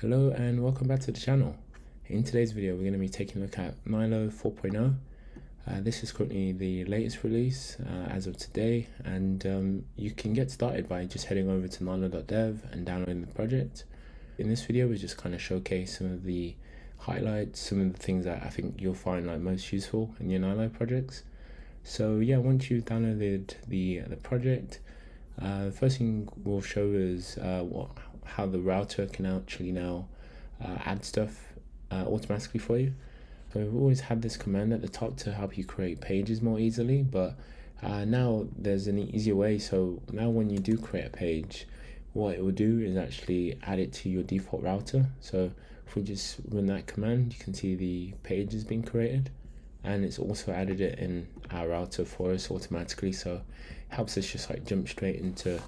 Hello and welcome back to the channel. In today's video we're going to be taking a look at Nylo 4.0. This is currently the latest release as of today, and you can get started by just heading over to nylo.dev and downloading the project. In this video we just kind of showcase some of the highlights, some of the things that I think you'll find most useful in your Nylo projects. So yeah, once you've downloaded the project, the first thing we'll show is how the router can actually now add stuff automatically for you. So we've always had this command at the top to help you create pages more easily, but now there's an easier way. So now when you do create a page, what it will do is actually add it to your default router. So if we just run that command, you can see the page has been created, and it's also added it in our router for us automatically, so it helps us just jump straight into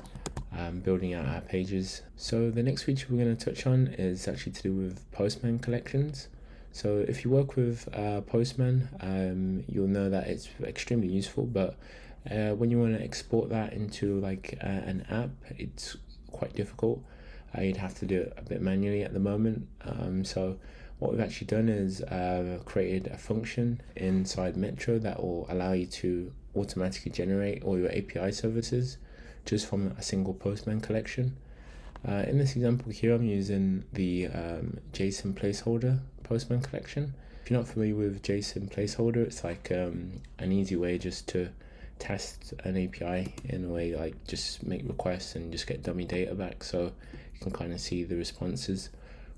building out our pages. So the next feature we're going to touch on is actually to do with Postman collections. So if you work with Postman, you'll know that it's extremely useful, but when you want to export that into an app, it's quite difficult. You'd have to do it a bit manually at the moment. So what we've actually done is created a function inside Metro that will allow you to automatically generate all your API services just from a single Postman collection. In this example here, I'm using the JSON placeholder Postman collection. If you're not familiar with JSON placeholder, it's an easy way just to test an API in a way, just make requests and just get dummy data back, so you can kind of see the responses.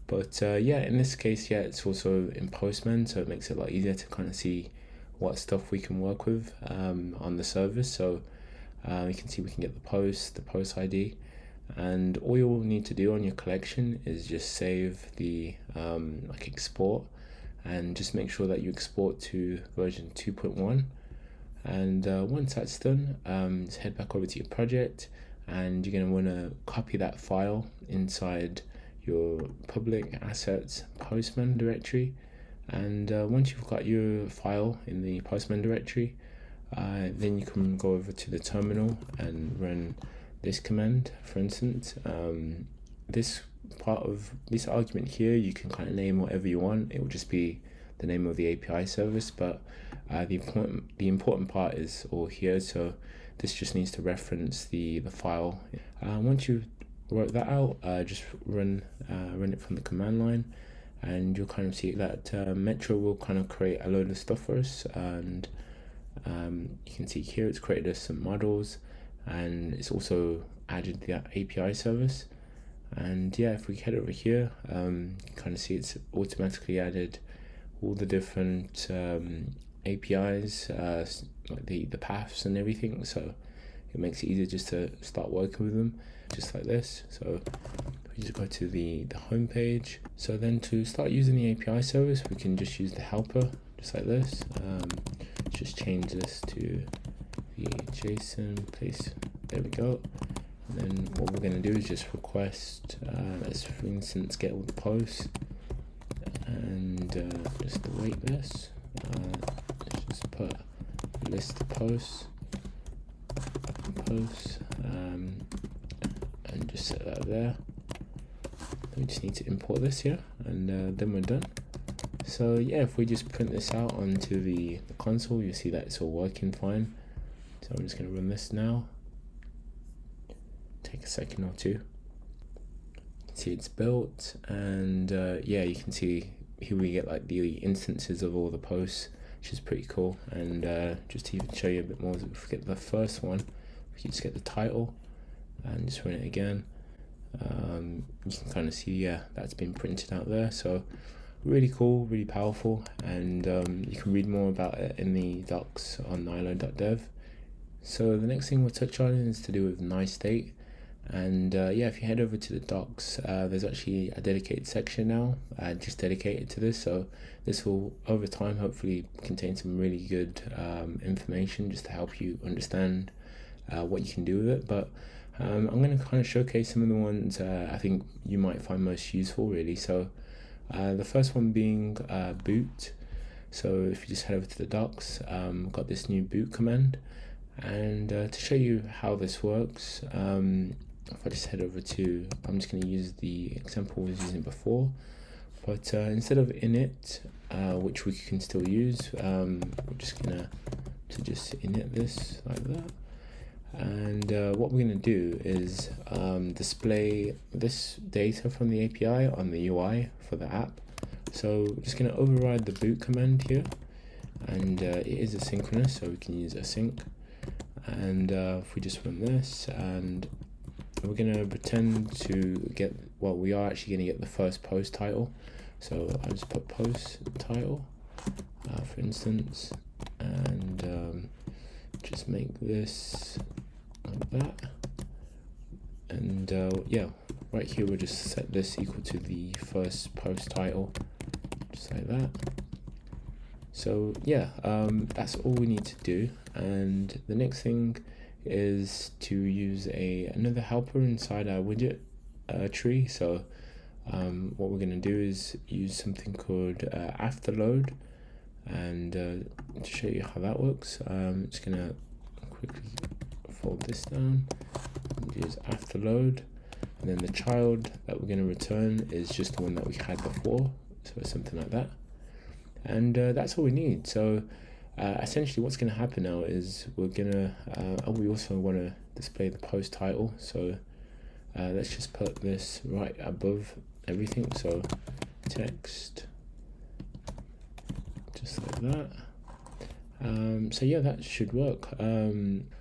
But yeah, in this case, yeah, it's also in Postman, so it makes it a lot easier to kind of see what stuff we can work with on the service. So you can see we can get the post ID, and all you'll need to do on your collection is just save the export, and just make sure that you export to version 2.1. And once that's done, just head back over to your project, and you're going to want to copy that file inside your public assets Postman directory. And once you've got your file in the Postman directory, then you can go over to the terminal and run this command. For instance, this part of this argument here, you can kind of name whatever you want. It will just be the name of the API service, but the important part is all here. So this just needs to reference the file. Once you've wrote that out, just run it from the command line, and you'll kind of see that Metro will kind of create a load of stuff for us. And you can see here it's created us some models, and it's also added the API service. And yeah, if we head over here, you can kind of see it's automatically added all the different APIs, like the paths and everything, so it makes it easier just to start working with them, just like this. So we just go to the home page. So then to start using the API service, we can just use the helper, just like this. Just change this to the JSON place. There we go. And then what we're going to do is just request, let's for instance get all the posts, and just await this. Let's just put list of posts, and just set that there. We just need to import this here, and then we're done. So yeah, if we just print this out onto the console, you'll see that it's all working fine. So I'm just going to run this now. Take a second or two. You can see it's built, and yeah, you can see here we get the instances of all the posts, which is pretty cool. And just to even show you a bit more, if we get the first one, we can just get the title and just run it again. You can kind of see, yeah, that's been printed out there. So really cool, really powerful, and you can read more about it in the docs on nylo.dev. So the next thing we'll touch on is to do with NyState. And yeah, if you head over to the docs, there's actually a dedicated section now just dedicated to this. So this will over time hopefully contain some really good information just to help you understand what you can do with it. But I'm going to kind of showcase some of the ones I think you might find most useful, really. So the first one being boot. So if you just head over to the docs, got this new boot command, and to show you how this works, if I just head over to, I'm just going to use the example we was using before, but instead of init, which we can still use, we're just going to just init this like that. And what we're going to do is display this data from the API on the UI for the app. So we're just going to override the boot command here, and it is asynchronous, so we can use async. And if we just run this, and we're going to pretend to get, well, we are actually going to get the first post title. So I'll just put post title, for instance, and just make this like that. And yeah, right here we'll just set this equal to the first post title, just like that. So yeah, that's all we need to do. And the next thing is to use another helper inside our widget tree. So what we're going to do is use something called afterload, and to show you how that works, I'm just going to quickly fold this down and use afterload, and then the child that we're going to return is just the one that we had before, so something like that. And that's all we need. So essentially what's going to happen now is we're going to we also want to display the post title, so let's just put this right above everything, so text, just like that. So yeah, that should work.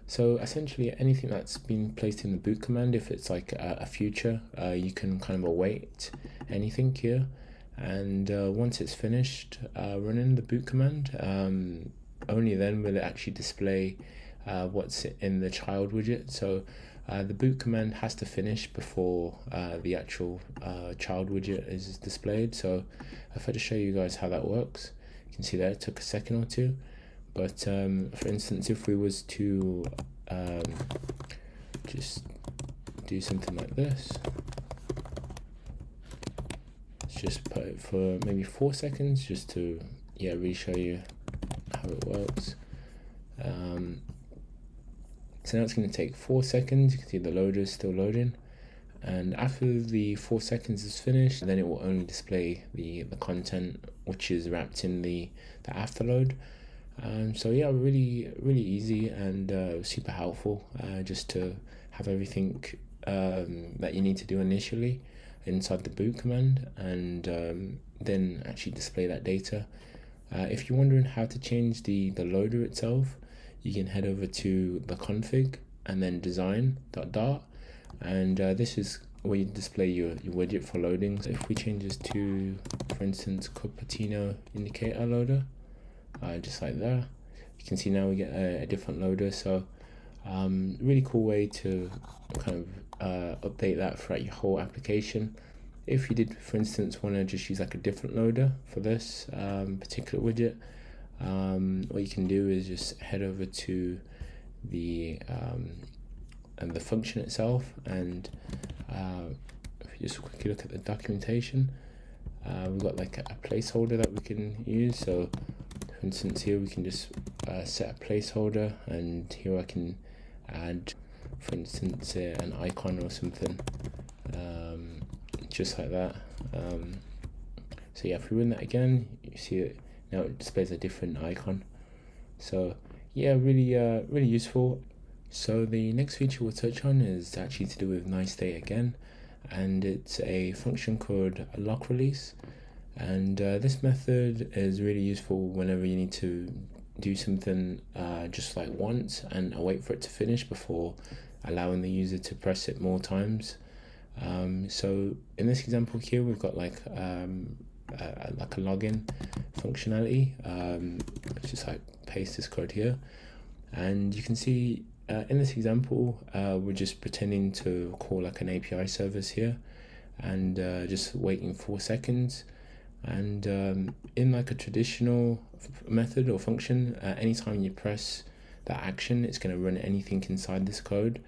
So essentially anything that's been placed in the boot command, if it's like a feature, you can kind of await anything here, and once it's finished running the boot command, only then will it actually display what's in the child widget. So the boot command has to finish before the actual child widget is displayed. So if I just show you guys how that works, you can see that it took a second or two. But for instance, if we was to just do something like this, let's just put it for maybe 4 seconds, just to really show you how it works. So now it's going to take 4 seconds. You can see the loader is still loading, and after the 4 seconds is finished, then it will only display the content which is wrapped in the afterload. So yeah, really easy and super helpful, just to have everything that you need to do initially inside the boot command, and then actually display that data. If you're wondering how to change the loader itself, you can head over to the config and then design.dart, and this is where you display your widget for loading. So if we change this to, for instance, Cupertino indicator loader, just like that, you can see now we get a different loader. So really cool way to kind of update that throughout your whole application. If you did, for instance, want to just use like a different loader for this particular widget, what you can do is just head over to the function itself, and if you just quickly look at the documentation, we've got like a placeholder that we can use. So for instance, here we can just set a placeholder, and here I can add, for instance, an icon or something, just like that. So yeah, if we run that again, you see it now, it displays a different icon. So yeah, really useful. So the next feature we'll touch on is actually to do with nice state again, and it's a function called lock release. And this method is really useful whenever you need to do something just like once and wait for it to finish before allowing the user to press it more times. So in this example here, we've got like a login functionality. Let's just like paste this code here, and you can see in this example we're just pretending to call like an API service here, and just waiting 4 seconds. And in like a traditional method or function, anytime you press that action, it's going to run anything inside this code.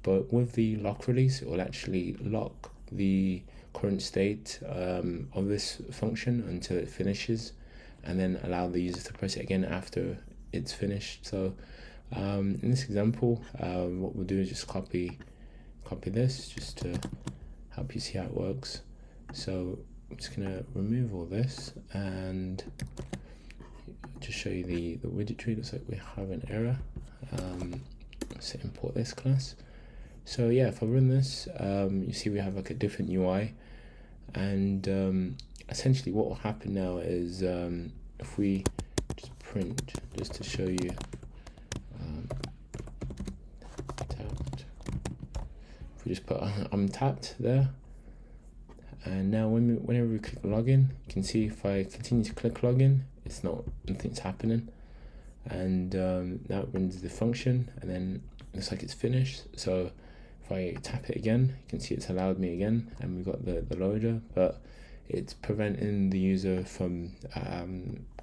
But with the lock release, it will actually lock the current state of this function until it finishes, and then allow the user to press it again after it's finished. So in this example, what we'll do is just copy copy this just to help you see how it works. So I'm just gonna remove all this and just show you the widget tree. Looks like we have an error. So import this class. So yeah, if I run this, you see we have like a different UI, and essentially what will happen now is if we just print, just to show you, tapped. If we just put I'm tapped there, and now whenever we click login, you can see if I continue to click login, it's nothing's happening, and now it runs the function, and then it looks like it's finished. So if I tap it again, you can see it's allowed me again, and we've got the loader, but it's preventing the user from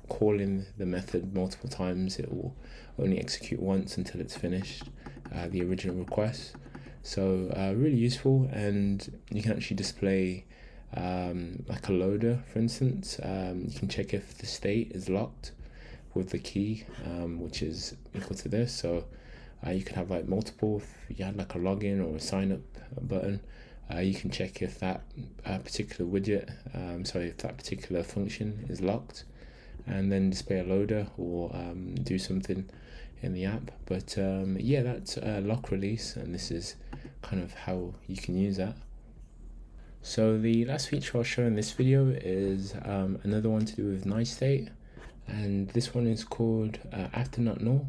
calling the method multiple times. It will only execute once until it's finished the original request. So really useful, and you can actually display like a loader, for instance. You can check if the state is locked with the key, which is equal to this. So you can have like multiple. If you had like a login or a sign up button, you can check if that particular widget, if that particular function is locked, and then display a loader or do something in the app. But yeah, that's a lock release, and this is kind of how you can use that. So the last feature I'll show in this video is another one to do with nice state, and this one is called after not null.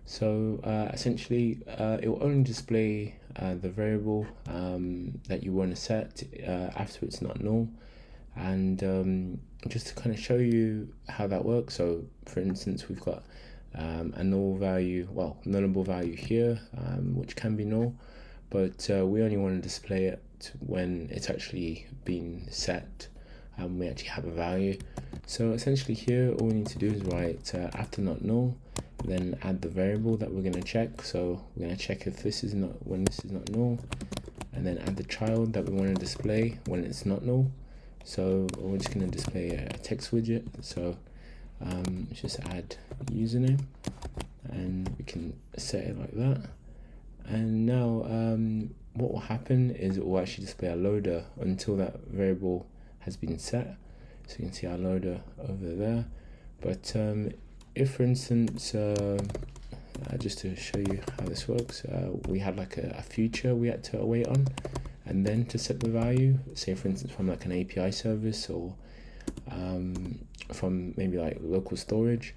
So essentially it will only display the variable that you want to set after it's not null. And just to kind of show you how that works, so for instance we've got a null value, nullable value here, which can be null, but we only want to display it when it's actually been set and we actually have a value. So essentially here all we need to do is write after not null, then add the variable that we're going to check. So we're going to check if this is not, when this is not null, and then add the child that we want to display when it's not null. So we're just going to display a text widget. So just add username, and we can set it like that. And now what will happen is it will actually display a loader until that variable has been set. So you can see our loader over there. But if for instance, just to show you how this works, we had like a future we had to await on, and then to set the value, say for instance from like an API service, or from maybe like local storage,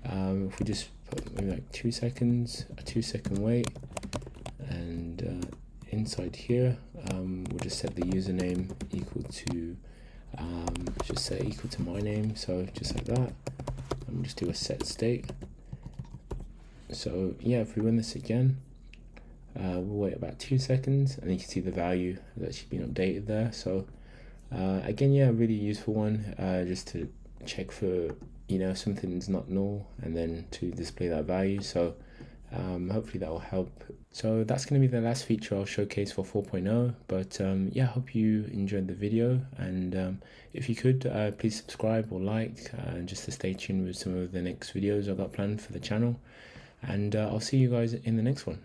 if we just put maybe like 2 seconds, a 2-second wait, and inside here we'll just set the username equal to just say equal to my name, so just like that, and we'll just do a set state. So yeah, if we run this again, we'll wait about 2 seconds, and you can see the value that's actually been updated there. So again, yeah, really useful one, just to check for, if something's not null, and then to display that value. So hopefully that will help. So that's going to be the last feature I'll showcase for 4.0, but yeah, I hope you enjoyed the video, and if you could please subscribe or like, just to stay tuned with some of the next videos I've got planned for the channel, and I'll see you guys in the next one.